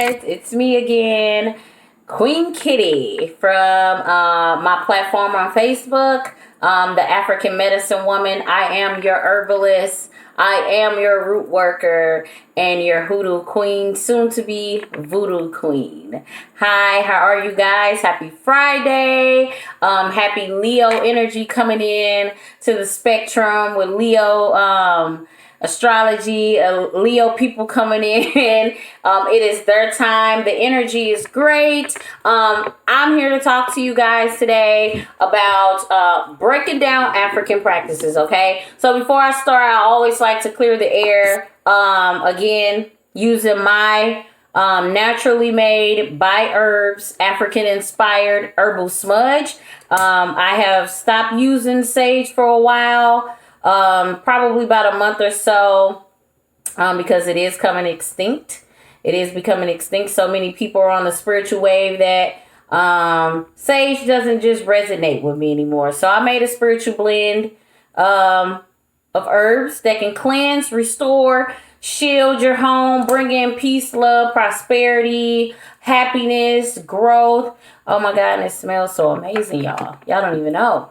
guys, it's me again, Queen Kitty from my platform on Facebook, the African Medicine Woman. I am your herbalist, I am your root worker, and your Hoodoo Queen, soon to be Voodoo Queen. Hi, how are you guys? Happy Friday. Happy Leo energy coming in to the spectrum with Leo astrology, Leo people coming in. It is their time. The energy is great. I'm here to talk to you guys today about breaking down African practices, okay? So before I start, I always like to clear the air. Again, using my naturally made by herbs, African inspired herbal smudge. I have stopped using sage for a while. Probably about a month or so, because it is coming extinct. It is becoming extinct. So many people are on the spiritual wave that sage doesn't just resonate with me anymore. So I made a spiritual blend of herbs that can cleanse, restore, shield your home, bring in peace, love, prosperity, happiness, growth. Oh my God, and it smells so amazing, y'all. Y'all don't even know.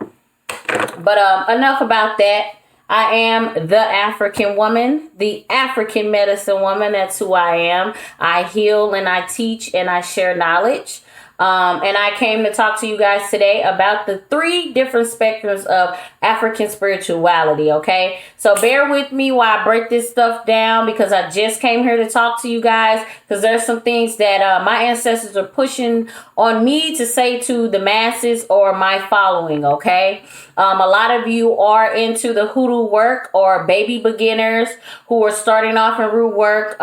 But enough about that. I am the African woman, the African medicine woman. That's who I am. I heal and I teach and I share knowledge. And I came to talk to you guys today about the 3 different spectrums of African spirituality, okay? So bear with me while I break this stuff down, because I just came here to talk to you guys, because there's some things that my ancestors are pushing on me to say to the masses or my following, okay? A lot of you are into the hoodoo work, or baby beginners who are starting off in root work,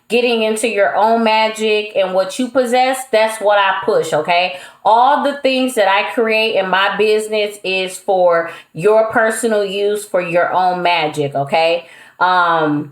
getting into your own magic and what you possess. That's what I push, okay? All the things that I create in my business is for your personal use, for your own magic, okay? I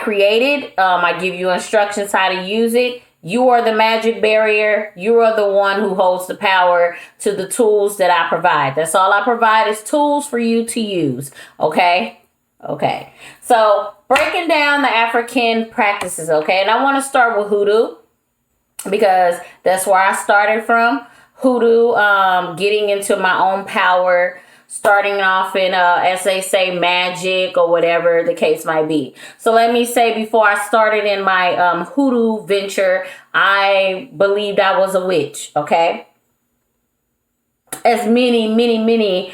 created, I give you instructions how to use it. You are the magic barrier. You are the one who holds the power to the tools that I provide. That's all I provide, is tools for you to use. Okay? Okay. So breaking down the African practices. Okay. And I want to start with hoodoo, because that's where I started from. Hoodoo, getting into my own power, starting off in, as they say, magic or whatever the case might be. So let me say, before I started in my hoodoo venture, I believed I was a witch, okay? As many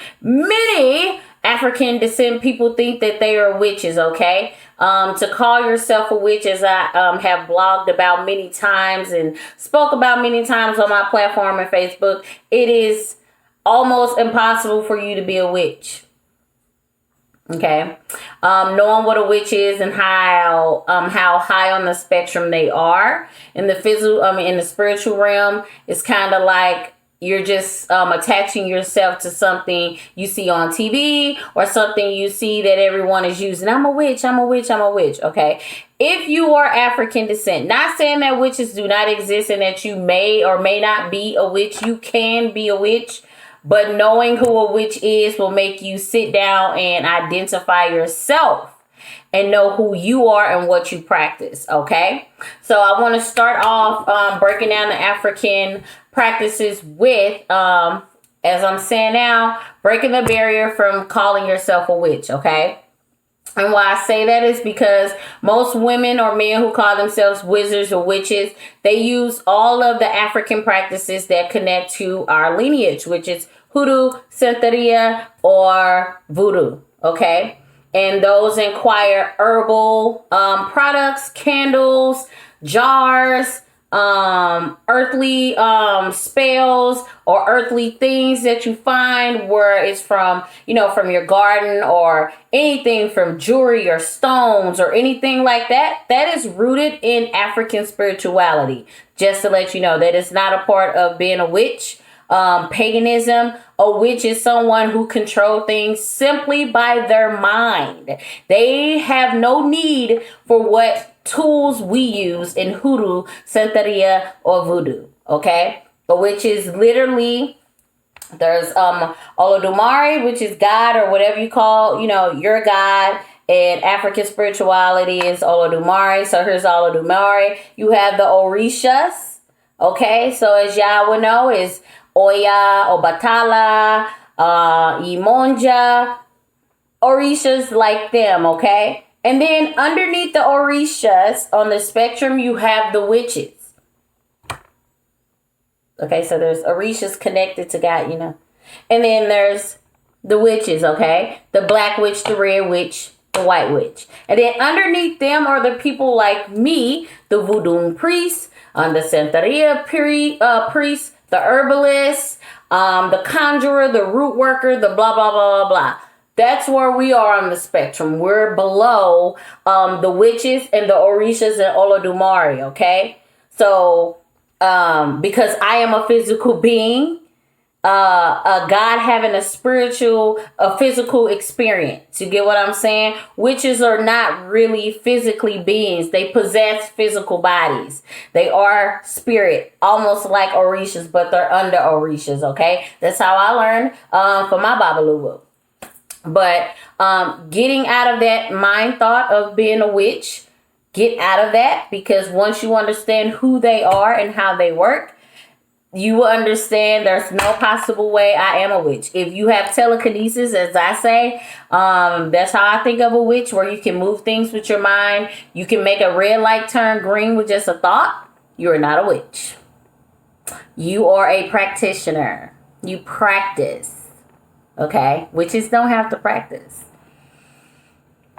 African descent people think that they are witches, okay? To call yourself a witch, as I have blogged about many times and spoke about many times on my platform and Facebook, it is almost impossible for you to be a witch. Okay. Knowing what a witch is and how high on the spectrum they are in the physical, in the spiritual realm, it's kind of like you're just attaching yourself to something you see on TV or something you see that everyone is using. I'm a witch, I'm a witch, I'm a witch. Okay. If you are African descent, not saying that witches do not exist and that you may or may not be a witch. You can be a witch. But knowing who a witch is will make you sit down and identify yourself and know who you are and what you practice, okay? So I want to start off breaking down the African practices with, as I'm saying now, breaking the barrier from calling yourself a witch, okay? And why I say that is because most women or men who call themselves wizards or witches, they use all of the African practices that connect to our lineage, which is Hoodoo, Santeria, or Voodoo, okay? And those inquire herbal products, candles, jars, earthly spells or earthly things that you find, where it's from, from your garden, or anything from jewelry or stones or anything like that. That is rooted in African spirituality. Just to let you know, that is not a part of being a witch. Paganism. A witch is someone who controls things simply by their mind. They have no need for what tools we use in Hoodoo, Santeria, or Voodoo. Okay? A witch is literally, there's Olodumare, which is God, or whatever you call, your God. And African spirituality is Olodumare. So here's Olodumare. You have the Orishas. Okay, so as y'all would know, is Oya, Obatala, Imonja, Orishas like them, okay? And then underneath the Orishas on the spectrum, you have the witches. Okay, so there's Orishas connected to God, you know. And then there's the witches, okay? The black witch, the red witch, the white witch. And then underneath them are the people like me, the Voodoo priest, the Santeria priest, the herbalist, the conjurer, the root worker, the blah, blah, blah, blah, blah. That's where we are on the spectrum. We're below the witches and the Orishas and Olodumare, okay? So, because I am a physical being, a God having a physical experience. You get what I'm saying? Witches are not really physically beings. They possess physical bodies. They are spirit, almost like Orishas, but they're under Orishas, okay? That's how I learned for my Babalubu. But getting out of that mind thought of being a witch, get out of that, because once you understand who they are and how they work, you will understand there's no possible way I am a witch. If you have telekinesis, as I say, that's how I think of a witch, where you can move things with your mind. You can make a red light turn green with just a thought. You're not a witch. You are a practitioner. You practice. Okay? Witches don't have to practice.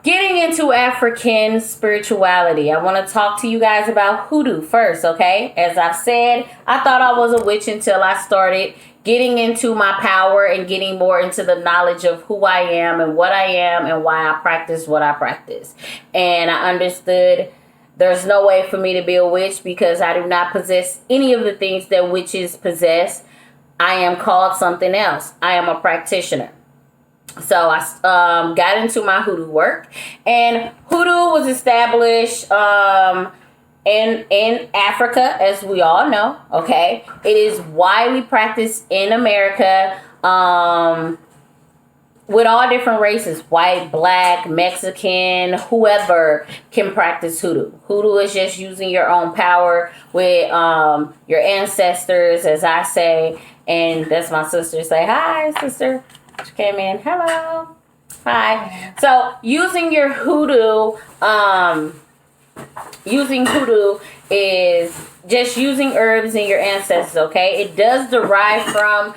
Getting into African spirituality, I want to talk to you guys about hoodoo first, okay? As I've said, I thought I was a witch until I started getting into my power and getting more into the knowledge of who I am and what I am and why I practice what I practice. And I understood there's no way for me to be a witch because I do not possess any of the things that witches possess. I am called something else. I am a practitioner. So I got into my hoodoo work, and hoodoo was established in Africa, as we all know. Okay, it is widely practiced in America with all different races: white, black, Mexican, whoever can practice hoodoo. Hoodoo is just using your own power with your ancestors, as I say, and that's my sister. Say hi, sister. She came in. Hello. Hi. So using your hoodoo, using hoodoo is just using herbs and your ancestors, okay? It does derive from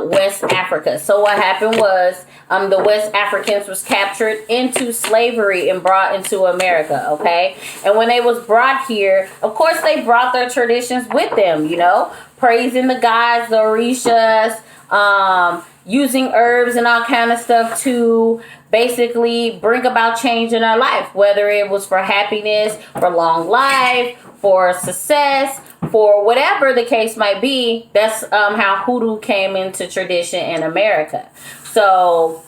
West Africa. So what happened was the West Africans was captured into slavery and brought into America, okay? And when they was brought here, of course they brought their traditions with them, you know, praising the gods, the Orishas, using herbs and all kind of stuff to basically bring about change in our life, whether it was for happiness, for long life, for success, for whatever the case might be. That's how hoodoo came into tradition in America. So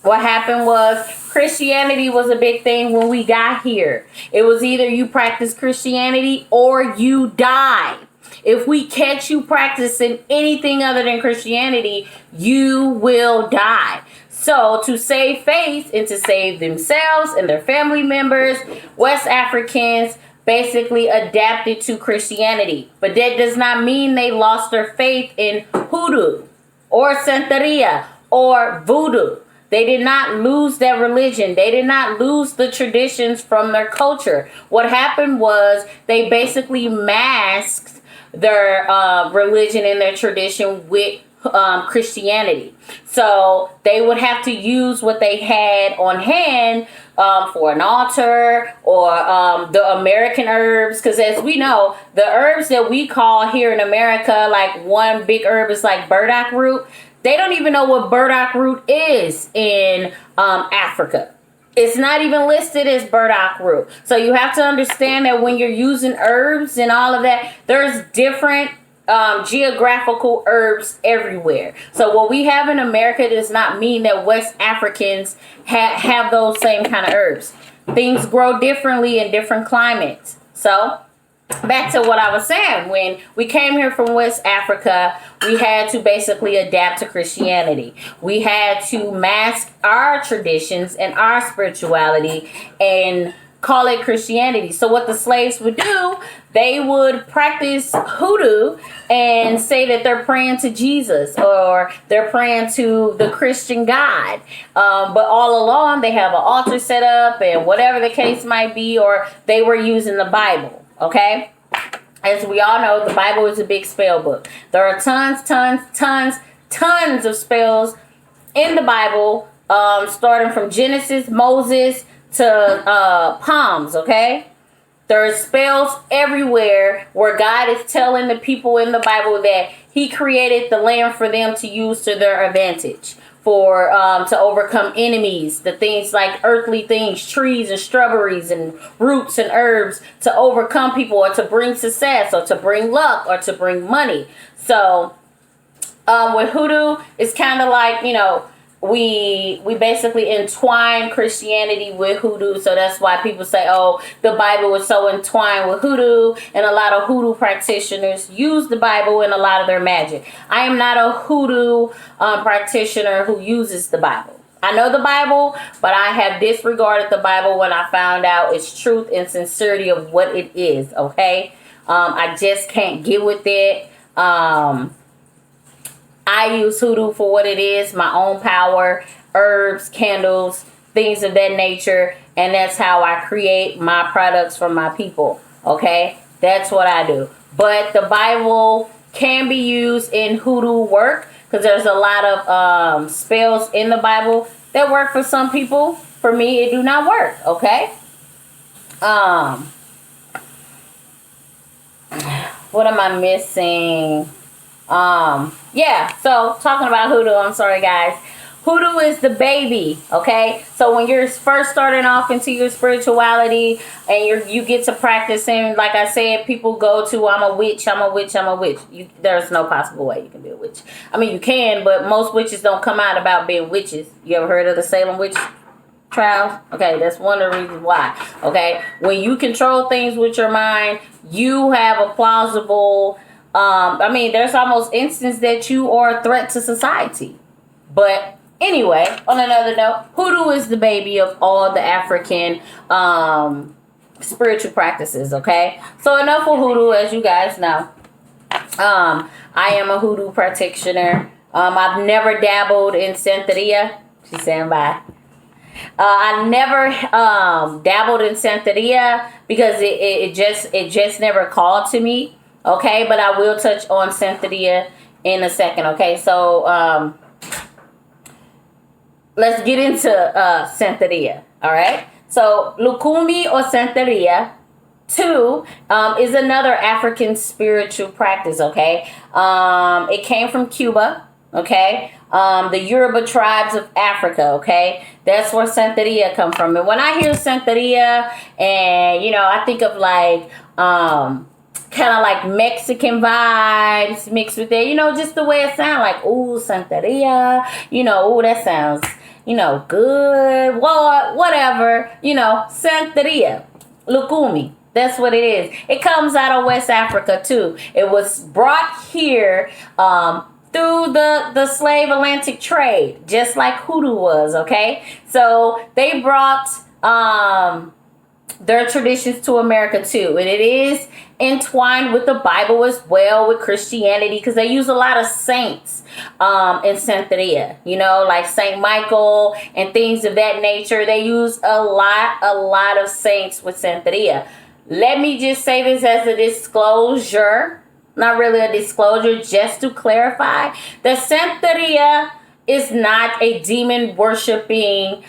what happened was Christianity was a big thing when we got here. It was either you practice Christianity or you die. If we catch you practicing anything other than Christianity, you will die. So to save face and to save themselves and their family members, West Africans basically adapted to Christianity. But that does not mean they lost their faith in Hoodoo or Santeria or Voodoo. They did not lose their religion. They did not lose the traditions from their culture. What happened was they basically masked their religion and their tradition with Christianity. So they would have to use what they had on hand for an altar or the American herbs. Because as we know, the herbs that we call here in America, like one big herb is like burdock root. They don't even know what burdock root is in Africa. It's not even listed as burdock root. So you have to understand that when you're using herbs and all of that, there's different geographical herbs everywhere. So what we have in America does not mean that West Africans have those same kind of herbs. Things grow differently in different climates. So back to what I was saying, when we came here from West Africa, we had to basically adapt to Christianity. We had to mask our traditions and our spirituality and call it Christianity. So what the slaves would do, they would practice hoodoo and say that they're praying to Jesus or they're praying to the Christian God. But all along, they have an altar set up and whatever the case might be, or they were using the Bible. Okay, as we all know, the Bible is a big spell book. There are tons of spells in the Bible, starting from Genesis, Moses, to Palms. Okay, there are spells everywhere where God is telling the people in the Bible that He created the land for them to use to their advantage, for to overcome enemies, the things like earthly things, trees and shrubberies and roots and herbs, to overcome people or to bring success or to bring luck or to bring money. So with hoodoo, it's kind of like, you know, we basically entwine Christianity with hoodoo. So that's why people say, oh, the Bible is so entwined with hoodoo, and a lot of hoodoo practitioners use the Bible in a lot of their magic. I am not a hoodoo practitioner who uses the Bible. I know the Bible, but I have disregarded the Bible when I found out its truth and sincerity of what it is. Okay, I just can't get with it. I use hoodoo for what it is, my own power, herbs, candles, things of that nature. And that's how I create my products for my people. Okay, that's what I do. But the Bible can be used in hoodoo work, because there's a lot of spells in the Bible that work for some people. For me, it do not work. Okay. What am I missing? Yeah, so talking about hoodoo, I'm sorry guys. Hoodoo is the baby, okay? So when you're first starting off into your spirituality and you get to practicing, like I said, people go to, I'm a witch. There's no possible way you can be a witch. I mean, you can, but most witches don't come out about being witches. You ever heard of the Salem witch trials? Okay, that's one of the reasons why. Okay, when you control things with your mind, you have a plausible... there's almost instance that you are a threat to society. But anyway, on another note, hoodoo is the baby of all the African spiritual practices, okay? So enough of hoodoo, as you guys know. I am a hoodoo practitioner. I've never dabbled in Santeria. She's saying bye. I never dabbled in Santeria because it just never called to me. Okay, but I will touch on Santeria in a second. Okay, so let's get into Santeria. All right, so Lukumi or Santeria too is another African spiritual practice. Okay, it came from Cuba. Okay, the Yoruba tribes of Africa. Okay, that's where Santeria come from. And when I hear Santeria, and I think of like kind of like Mexican vibes mixed with it, just the way it sounds, like, ooh, Santeria, ooh, that sounds, good, well, whatever, Santeria, Lukumi, that's what it is. It comes out of West Africa too. It was brought here through the slave Atlantic trade, just like hoodoo was, okay? So they brought their traditions to America too, and it is entwined with the Bible as well, with Christianity, because they use a lot of saints in Santeria, like Saint Michael and things of that nature. They use a lot of saints with Santeria. Let me just say this as a disclosure, not really a disclosure, just to clarify that Santeria is not a demon worshiping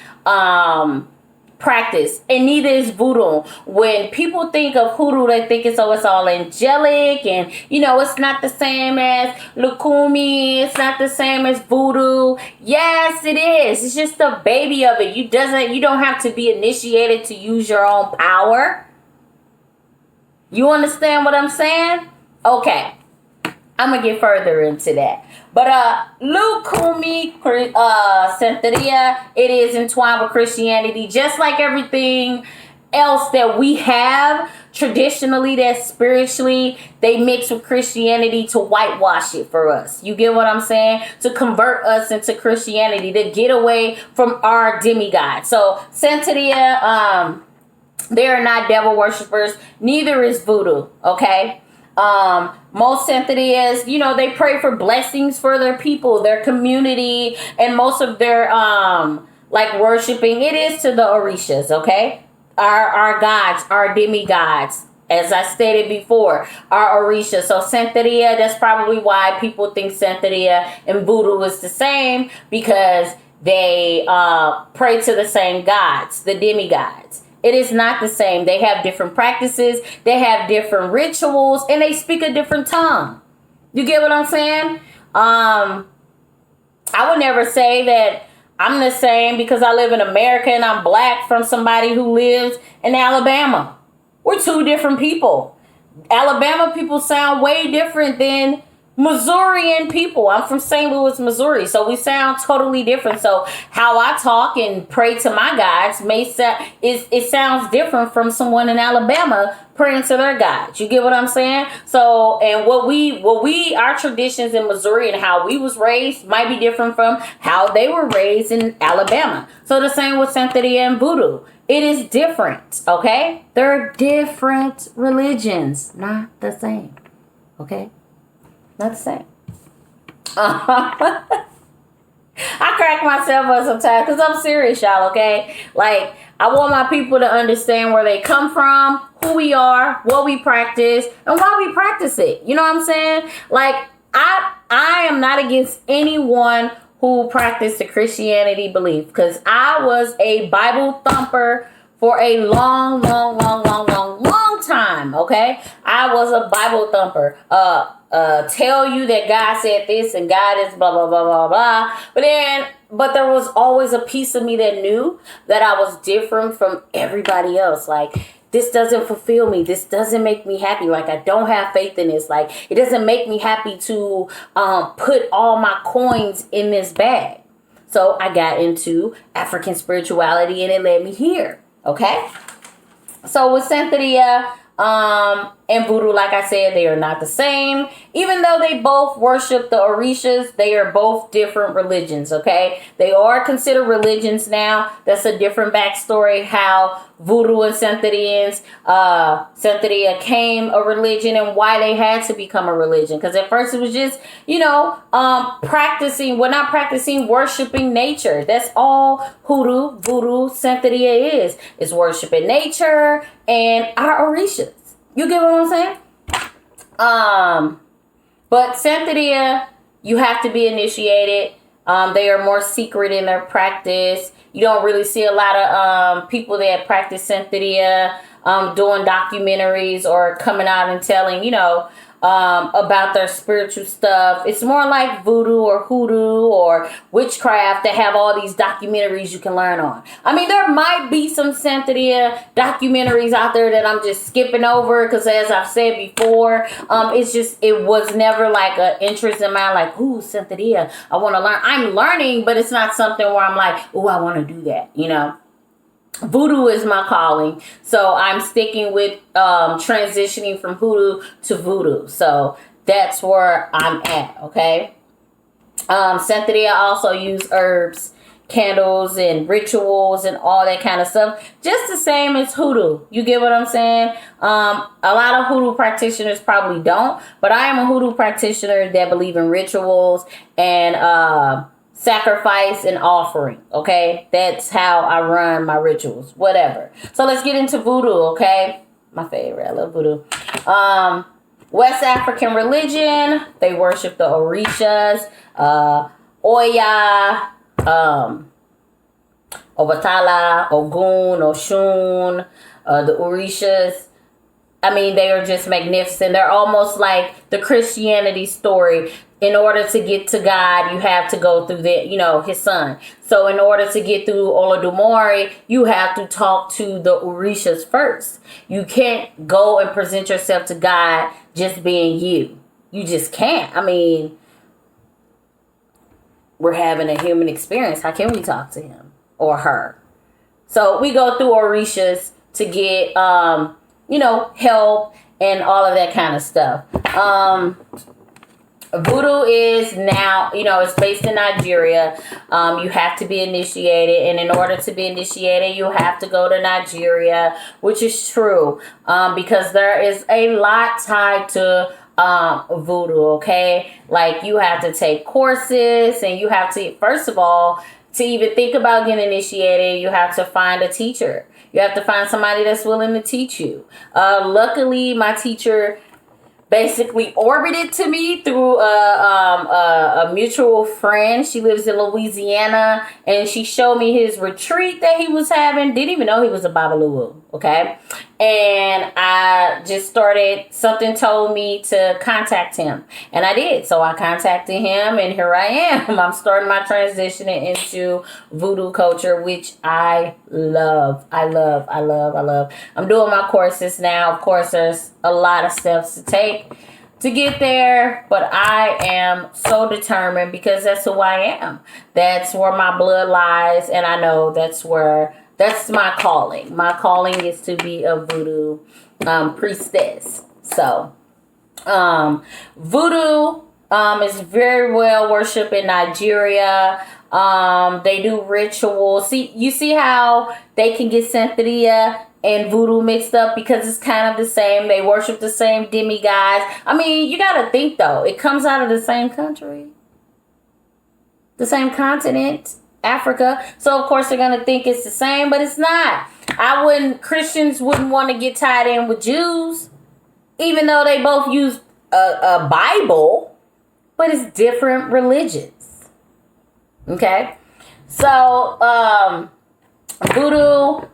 practice, and neither is voodoo. When people think of hoodoo, they think it's all angelic, and it's not the same as Lukumi, it's not the same as voodoo. Yes, it is. It's just the baby of it. You don't have to be initiated to use your own power. You understand what I'm saying? Okay, I'm gonna get further into that. But Lukumi, Santeria, it is entwined with Christianity, just like everything else that we have traditionally, that spiritually they mix with Christianity to whitewash it for us. You get what I'm saying? To convert us into Christianity, to get away from our demigod. So Santeria, they are not devil worshippers. Neither is Voodoo. Okay. Most Santerias, they pray for blessings for their people, their community, and most of their like worshiping, it is to the Orishas. Okay. Our gods, our demigods, as I stated before, are Orisha. So Santeria, that's probably why people think Santeria and Voodoo is the same, because they pray to the same gods, the demigods. It is not the same. They have different practices, they have different rituals, and they speak a different tongue. You get what I'm saying? I would never say that I'm the same because I live in America and I'm black from somebody who lives in Alabama. We're two different people. Alabama people sound way different than Missourian people. I'm from St. Louis, Missouri, so we sound totally different. So how I talk and pray to my gods it sounds different from someone in Alabama praying to their gods. You get what I'm saying? So, and our traditions in Missouri and how we was raised might be different from how they were raised in Alabama. So the same with Santeria and Voodoo. It is different, okay? They're different religions, not the same, okay? Not the same. I crack myself up sometimes because I'm serious, y'all, okay? Like, I want my people to understand where they come from, who we are, what we practice, and why we practice it. You know what I'm saying? Like, I am not against anyone who practiced the Christianity belief, because I was a Bible thumper for a long time, okay? I was a Bible thumper. Tell you that God said this and God is blah, blah, blah, blah, blah. But there was always a piece of me that knew that I was different from everybody else. Like, this doesn't fulfill me. This doesn't make me happy. Like, I don't have faith in this. Like, it doesn't make me happy to put all my coins in this bag. So I got into African spirituality and it led me here. Okay? So with Santeria and Voodoo, like I said, they are not the same. Even though they both worship the Orishas, they are both different religions, okay? They are considered religions now. That's a different backstory, how Voodoo and Santeria came a religion and why they had to become a religion. Because at first it was just, not practicing, worshiping nature. That's all Hoodoo, Voodoo, Santeria is. It's worshiping nature and our Orishas. You get what I'm saying? But Santeria, you have to be initiated. They are more secret in their practice. You don't really see a lot of people that practice Santeria doing documentaries or coming out and telling, about their spiritual stuff. It's more like Voodoo or Hoodoo or witchcraft that have all these documentaries you can learn on. I mean, there might be some Santeria documentaries out there that I'm just skipping over because, as I've said before, it was never like an interest in mine, like, ooh, Santeria, I want to learn. I'm learning, but it's not something where I'm like, ooh, I want to do that, Voodoo is my calling, so I'm sticking with transitioning from Hoodoo to Voodoo. So that's where I'm at, okay? Santeria also use herbs, candles, and rituals and all that kind of stuff, just the same as Hoodoo. You get what I'm saying? A lot of Hoodoo practitioners probably don't, but I am a Hoodoo practitioner that believe in rituals and sacrifice and offering, okay? That's how I run my rituals, whatever. So let's get into Voodoo, okay? My favorite, I love Voodoo. West African religion, they worship the Orishas, Oya, Obatala, Ogun, Oshun, the Orishas. I mean, they are just magnificent. They're almost like the Christianity story. In order to get to God, you have to go through his son. So in order to get through Olodumare, you have to talk to the Orishas first. You can't go and present yourself to God just being you. You just can't. I mean, we're having a human experience. How can we talk to him or her? So we go through Orishas to get, help and all of that kind of stuff. Voodoo is now, it's based in Nigeria. You have to be initiated, and in order to be initiated, you have to go to Nigeria, which is true, because there is a lot tied to voodoo, okay? Like, you have to take courses, and you have to, first of all, to even think about getting initiated, you have to find a teacher. You have to find somebody that's willing to teach you. Luckily, my teacher basically orbited to me through a mutual friend. She lives in Louisiana, and she showed me his retreat that he was having. Didn't even know he was a Babaloo, okay? And I just started, something told me to contact him, and I did. So I contacted him, and here I am. I'm starting my transitioning into voodoo culture, which I love. I love. I'm doing my courses now. Of course, there's a lot of steps to take to get there, but I am so determined because that's who I am. That's where my blood lies, and I know that's my calling. My calling is to be a voodoo priestess. So, voodoo is very well worshipped in Nigeria. They do rituals. You see how they can get Santeria and voodoo mixed up because it's kind of the same. They worship the same demigods. I mean, you got to think, though. It comes out of the same country, the same continent, Africa. So, of course, they're going to think it's the same, but it's not. Christians wouldn't want to get tied in with Jews, even though they both use a Bible, but it's different religions. Okay? So, voodoo,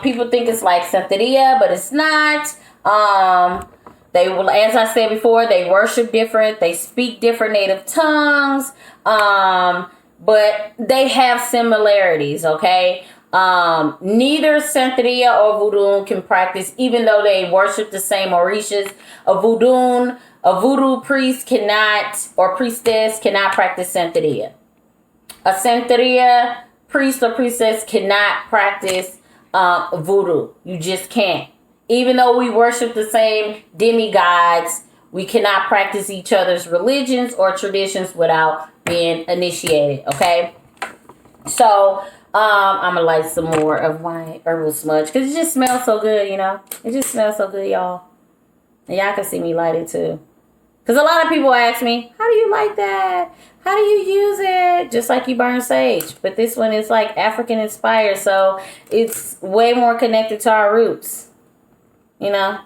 people think it's like Santeria, but it's not. They will, as I said before, they worship different. They speak different native tongues. But they have similarities, okay? Neither Santeria or Voodoo can practice, even though they worship the same Orishas. A Voodoo priest cannot, or priestess cannot practice Santeria. A Santeria priest or priestess cannot practice Voodoo. You just can't. Even though we worship the same demigods, we cannot practice each other's religions or traditions without being initiated, okay? So, I'm going to light some more of my herbal smudge because it just smells so good, It just smells so good, y'all. And y'all can see me light it too. Because a lot of people ask me, how do you light that? How do you use it? Just like you burn sage. But this one is like African inspired, so it's way more connected to our roots, I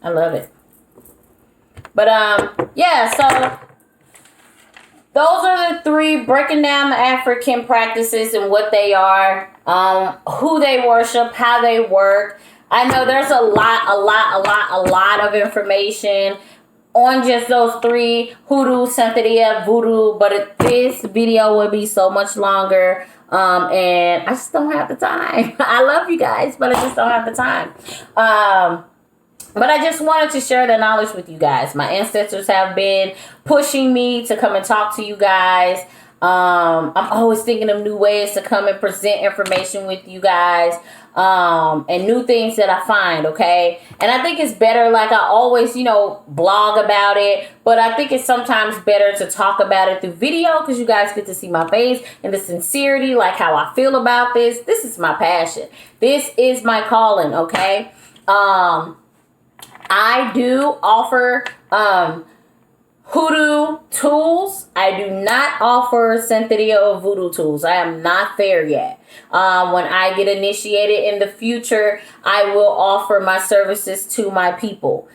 love it. But, so those are the three, breaking down the African practices and what they are, who they worship, how they work. I know there's a lot of information on just those three, Hoodoo, Santeria, Voodoo, but this video would be so much longer, and I just don't have the time. I love you guys, but I just don't have the time. But I just wanted to share the knowledge with you guys. My ancestors have been pushing me to come and talk to you guys. I'm always thinking of new ways to come and present information with you guys, and new things that I find, okay? And I think it's better, like I always, blog about it, but I think it's sometimes better to talk about it through video because you guys get to see my face and the sincerity, like how I feel about this. This is my passion. This is my calling, okay? I do offer Hoodoo tools. I do not offer Santeria or Voodoo tools. I am not there yet. When I get initiated in the future, I will offer my services to my people.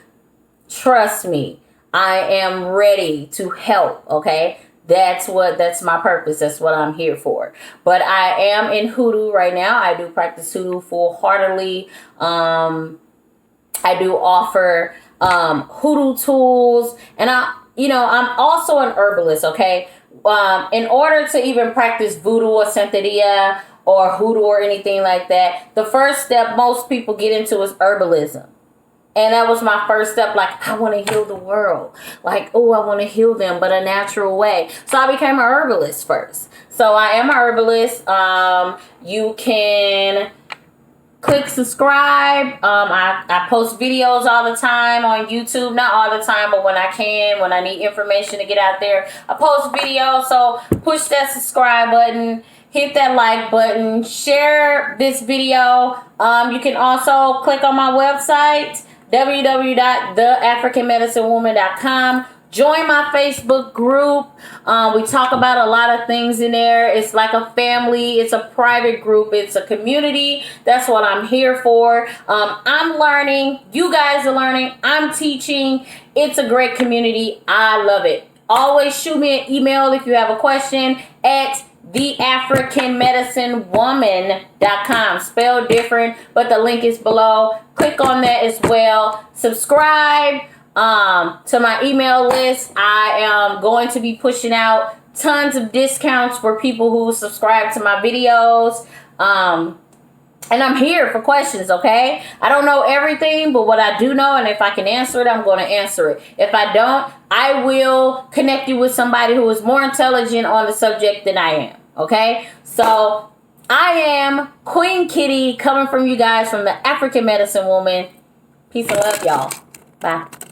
Trust me, I am ready to help, okay? That's my purpose. That's what I'm here for. But I am in Hoodoo right now. I do practice Hoodoo full-heartedly. I do offer Hoodoo tools, and I'm also an herbalist, okay? In order to even practice Voodoo or Santeria or Hoodoo or anything like that, the first step most people get into is herbalism. And that was my first step. Like, I want to heal the world. Like, oh, I want to heal them, but a natural way. So I became a herbalist first. So I am a herbalist. You can click subscribe. I post videos all the time on YouTube. Not all the time, but when I can, when I need information to get out there, I post videos. So push that subscribe button. Hit that like button. Share this video. You can also click on my website, www.theafricanmedicinewoman.com. Join my Facebook group. We talk about a lot of things in there. It's like a family. It's a private group. It's a community. That's what I'm here for. I'm learning. You guys are learning. I'm teaching. It's a great community. I love it. Always shoot me an email if you have a question at theafricanmedicinewoman.com. Spelled different, but the link is below. Click on that as well. Subscribe to my email list. I am going to be pushing out tons of discounts for people who subscribe to my videos. And I'm here for questions, okay? I don't know everything, but what I do know, and if I can answer it, I'm going to answer it. If I don't, I will connect you with somebody who is more intelligent on the subject than I am, okay? So I am Queen Kitty, coming from you guys from the African Medicine Woman. Peace and love, y'all. Bye.